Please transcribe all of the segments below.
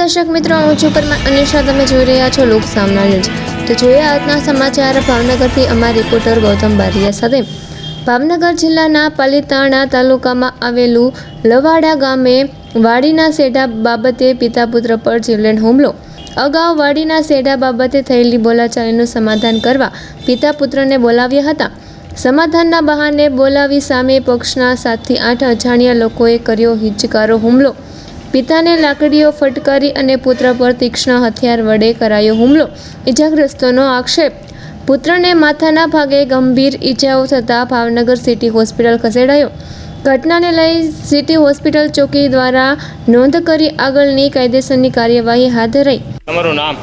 દર્શક મિત્રો, હું છું પરમાર અનિશા. તમે જોઈ રહ્યા છો લોક સામના ન્યૂઝ. તો જોઈએ આજના સમાચાર ભાવનગરથી અમારા રિપોર્ટર ગૌતમ બારિયા સાથે. ભાવનગર જિલ્લાના પાલીતાણા તાલુકામાં આવેલું લવાડા ગામે વાડીના સેઢા બાબતે પિતા પુત્ર પર જીવલેણ હુમલો. અગાઉ વાડીના સેઢા બાબતે થયેલી બોલાચાલીનું સમાધાન કરવા પિતા પુત્રને બોલાવ્યા હતા. સમાધાનના બહાને બોલાવી સામે પક્ષના 7 થી 8 અજાણ્યા લોકોએ કર્યો હિચકારો હુમલો. પિતાને લાકડીઓ ફટકારી અને પુત્ર પર તીક્ષ્ણ હથિયાર વડે કરાયો હુમલો. ઇજાગ્રસ્તોનો આક્ષેપ. પુત્રને માથાના ભાગે ગંભીર ઈજાઓ થતાં ભાવનગર સિટી હોસ્પિટલ ખસેડાયો. ઘટનાને લઈ સિટી હોસ્પિટલ ચોકી દ્વારા નોંધ કરી આગળની કાયદેસરની કાર્યવાહી હાથ ધરાઈ. તમારું નામ?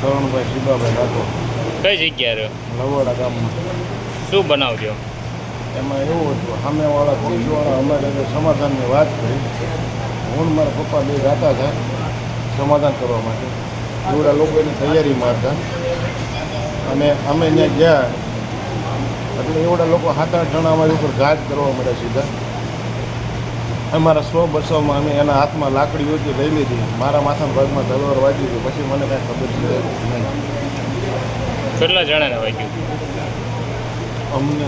કરણભાઈ શિબાભાઈ રાઠોડ. કઈ જગ્યા રહ્યો? લવાડા ગામમાં. શું બનાવજો? એમાં એવું હતું, સામેવાળા પોલીસવાળા અમારે સમાધાનની વાત કરી. હું મારા પપ્પા બે જતા હતા સમાધાન કરવા માટે. એવડા લોકો એની તૈયારીમાં હતા અને અમે ત્યાં ગયા એટલે એવડા લોકો 7-8 જણા અમારી ઉપર ઘાત કરવા મળ્યા સીધા. અમારા 100 બસોમાં અમે એના હાથમાં લાકડી હતી લઈ લીધી. મારા માથાના ભાગમાં તલવાર વાગી હતી. પછી મને કાંઈ ખબર છે નહીં. કેટલા જણાને વાગ્યું? અમને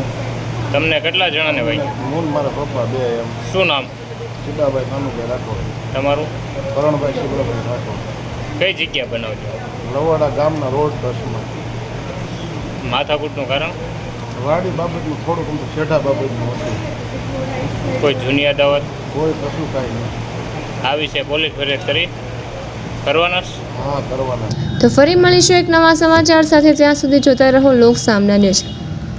તમને કેટલા જણાને વાગ્યું? હું ને મારા પપ્પા બે એમ. શું નામ? શિબાભાઈ કાનુભાઈ રાઠોડ. તમારું? કરણભાઈ શિબાભાઈ રાઠોડ. કઈ જગ્યા બનાવજો? લવાડા ગામના રોડ બસમાં. માથાકૂટનું કારણ? વાડી બાબતનું થોડુંક અમુક શેઠા બાબતનું હતું. કોઈ જૂની અદાવત? કોઈ કશું કાંઈ નહીં. આ વિશે પોલીસ ફરિયાદ કરવાના? હા, કરવાના. તો ફરી મળીશું એક નવા સમાચાર સાથે. ત્યાં સુધી જોતા રહો લોક સામના ન્યૂઝ.